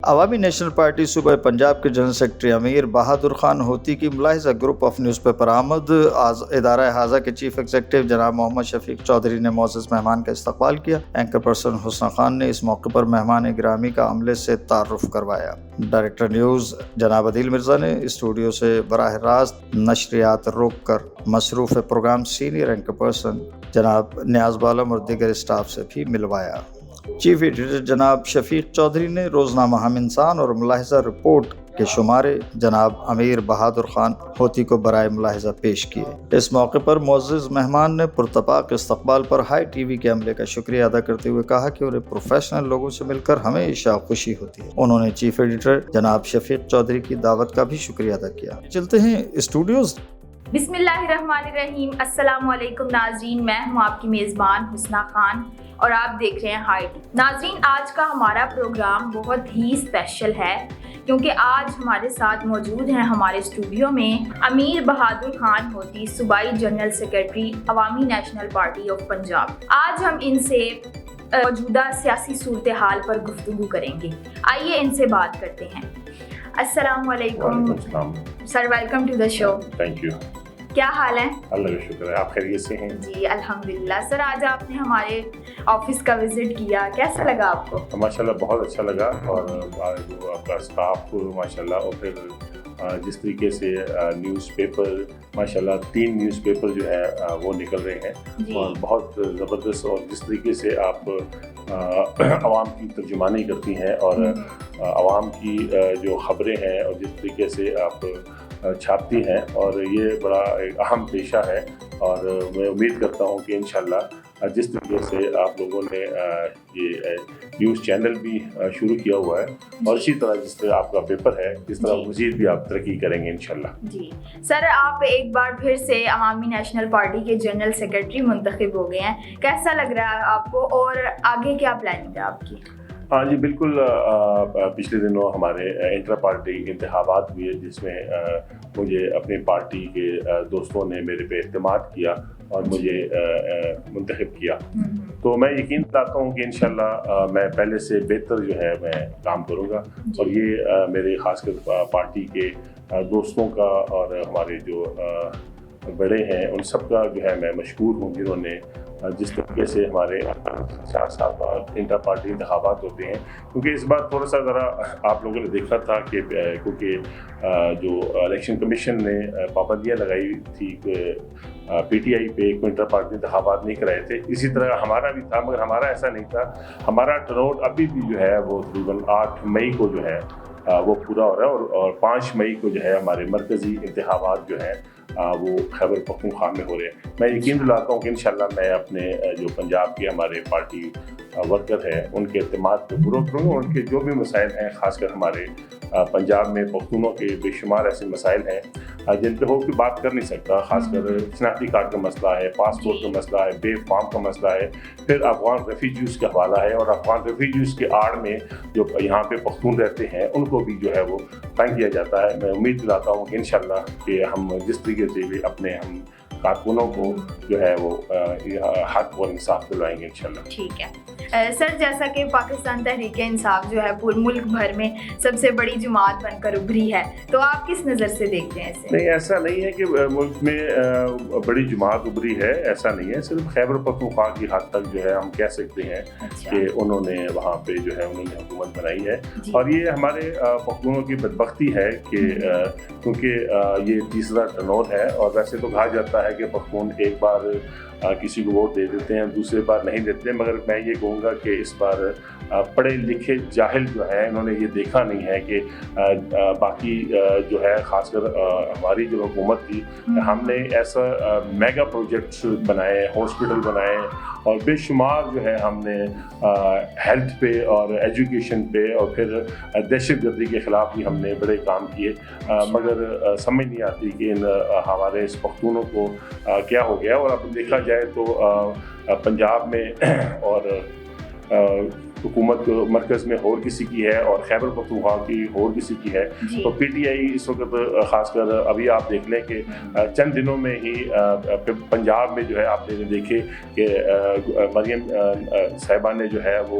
عوامی national party صوبہ پنجاب کے جنرل سیکرٹری امیر بہادر خان ہوتی کی ملاحظہ گروپ آف نیوز پیپر آمد ادارہ حاضہ کے چیف ایگزیکٹو جناب محمد شفیق چودھری نے معزز مہمان کا استقبال کیا۔ اینکر پرسن حسنہ خان نے اس موقع پر مہمان گرامی کا عملے سے تعارف کروایا۔ ڈائریکٹر نیوز جناب عدیل مرزا نے اسٹوڈیو سے براہ راست نشریات روک کر مصروف پروگرام سینئر اینکر پرسن جناب نیاز بالم اور دیگر اسٹاف سے بھی ملوایا۔ چیف ایڈیٹر جناب شفیق چودھری نے روزنامہ ہم انسان اور ملاحظہ رپورٹ کے شمارے جناب امیر بہادر خان ہوتی کو برائے ملاحظہ پیش کیے۔ اس موقع پر معزز مہمان نے پرتپاک استقبال پر ہائی ٹی وی کے عملے کا شکریہ ادا کرتے ہوئے کہا کہ انہیں پروفیشنل لوگوں سے مل کر ہمیشہ خوشی ہوتی ہے۔ انہوں نے چیف ایڈیٹر جناب شفیق چودھری کی دعوت کا بھی شکریہ ادا کیا۔ چلتے ہیں اسٹوڈیوز۔ بسم اللہ الرحمن الرحیم۔ السلام علیکم ناظرین، میں ہوں آپ کی میزبان حسنہ خان اور آپ دیکھ رہے ہیں ہائی ٹی۔ ناظرین، آج کا ہمارا پروگرام بہت ہی اسپیشل ہے کیونکہ آج ہمارے ساتھ موجود ہیں ہمارے اسٹوڈیو میں امیر بہادر خان ہوتی، صوبائی جنرل سیکرٹری عوامی نیشنل پارٹی آف پنجاب۔ آج ہم ان سے موجودہ سیاسی صورتحال پر گفتگو کریں گے۔ آئیے ان سے بات کرتے ہیں۔ السلام علیکم sir, welcome to the show. Thank you. کیا حال ہے؟ اللہ کا شکر ہے، آپ خیریت سے ہیں؟ جی الحمدللہ۔ سر، آج آپ نے ہمارے آفس کا وزٹ کیا، کیسا لگا آپ کو؟ ماشاءاللہ بہت اچھا لگا، اور جو آپ کا اسٹاف ماشاءاللہ، اور پھر جس طریقے سے نیوز پیپر ماشاءاللہ 3 نیوز پیپر جو ہے وہ نکل رہے ہیں اور بہت زبردست، اور جس طریقے سے آپ عوام کی ترجمانی کرتی ہیں اور عوام کی جو خبریں ہیں اور جس طریقے سے آپ چھاپتی ہیں، اور یہ بڑا ایک اہم پیشہ ہے، اور میں امید کرتا ہوں کہ انشاءاللہ جس طریقے سے آپ لوگوں نے یہ نیوز چینل بھی شروع کیا ہوا ہے، اور اسی طرح جس طرح آپ کا پیپر ہے اس طرح مزید بھی آپ ترقی کریں گے انشاءاللہ۔ جی سر، آپ ایک بار پھر سے عوامی نیشنل پارٹی کے جنرل سیکرٹری منتخب ہو گئے ہیں، کیسا لگ رہا ہے آپ کو اور آگے کیا پلاننگ ہے آپ کی؟ ہاں جی بالکل، پچھلے دنوں ہمارے انٹرا پارٹی انتخابات ہوئے جس میں مجھے اپنی پارٹی کے دوستوں نے میرے پہ اعتماد کیا اور مجھے منتخب کیا، تو میں یقین دلاتا ہوں کہ انشاءاللہ میں پہلے سے بہتر جو ہے میں کام کروں گا، اور یہ میرے خاص کر پارٹی کے دوستوں کا اور ہمارے جو بڑے ہیں ان سب کا جو ہے میں مشکور ہوں، جنہوں نے جس طریقے سے ہمارے 4 سال بعد انٹر پارٹی انتخابات ہوتے ہیں، کیونکہ اس بار تھوڑا سا ذرا آپ لوگوں نے دیکھا تھا کہ کیونکہ جو الیکشن کمیشن نے پابندیاں لگائی تھی کہ پی ٹی آئی پہ انٹر پارٹی انتخابات نہیں کرائے تھے، اسی طرح ہمارا بھی تھا، مگر ہمارا ایسا نہیں تھا۔ ہمارا ٹرن آؤٹ ابھی بھی جو ہے وہ تقریباً 8 مئی کو جو ہے وہ پورا ہو رہا ہے، اور 5 مئی کو جو ہے ہمارے مرکزی انتخابات جو ہیں وہ خیبر پختونخوا میں ہو رہے ہیں۔ میں یقین دلاتا ہوں کہ انشاءاللہ میں اپنے جو پنجاب کے ہمارے پارٹی ورکر ہیں ان کے اعتماد کو پورا کروں گا، ان کے جو بھی مسائل ہیں، خاص کر ہمارے پنجاب میں پختونوں کے بے شمار ایسے مسائل ہیں جن پہ ہو کے بات کر نہیں سکتا، خاص کر شناختی کارڈ کا مسئلہ ہے، پاسپورٹ کا مسئلہ ہے، بے فارم کا مسئلہ ہے، پھر افغان ریفیوجیز کا حوالہ ہے، اور افغان ریفیوجیز کے آڑ میں جو یہاں پہ پختون رہتے ہیں ان کو بھی جو ہے وہ تنگ کیا جاتا ہے۔ میں امید دلاتا ہوں کہ انشاءاللہ کہ ہم جس طریقے سے بھی اپنے ہم کارکنوں کو جو ہے وہ حق اور انصاف دلوائیں گے انشاءاللہ۔ ٹھیک ہے سر، جیسا کہ پاکستان تحریک انصاف جو ہے پورے ملک بھر میں سب سے بڑی جماعت بن کر ابھری ہے، تو آپ کس نظر سے دیکھتے ہیں اسے؟ نہیں، ایسا نہیں ہے کہ ملک میں بڑی جماعت ابھری ہے، ایسا نہیں ہے، صرف خیبر پختونخوا کی حد تک جو ہے ہم کہہ سکتے ہیں کہ انہوں نے وہاں پہ جو ہے انہوں نے حکومت بنائی ہے، اور یہ ہمارے پختونوں کی بدبختی ہے کہ کیونکہ یہ تیسرا ٹرن ہے، اور ویسے تو کہا جاتا ہے کہ پختون ایک بار کسی کو ووٹ دے دیتے ہیں، دوسرے بار نہیں دیتے، مگر میں یہ کہوں گا کہ اس بار پڑھے لکھے جاہل جو ہے انہوں نے یہ دیکھا نہیں ہے کہ باقی جو ہے خاص کر ہماری جو حکومت تھی، ہم نے ایسا میگا پروجیکٹس بنائے، ہاسپٹل بنائے، اور بے شمار جو ہے ہم نے ہیلتھ پہ اور ایجوکیشن پہ اور پھر دہشت گردی کے خلاف بھی ہم نے بڑے کام کیے، مگر سمجھ نہیں آتی کہ ان ہمارے اس پختونوں کو کیا ہو گیا۔ اور اب دیکھا جائے تو پنجاب میں اور حکومت مرکز میں اور کسی کی ہے اور خیبر پختونخوا کی اور کسی کی ہے، تو پی ٹی آئی اس وقت خاص کر ابھی آپ دیکھ لیں کہ چند دنوں میں ہی پنجاب میں جو ہے آپ نے دیکھے کہ مریم صاحبہ نے جو ہے وہ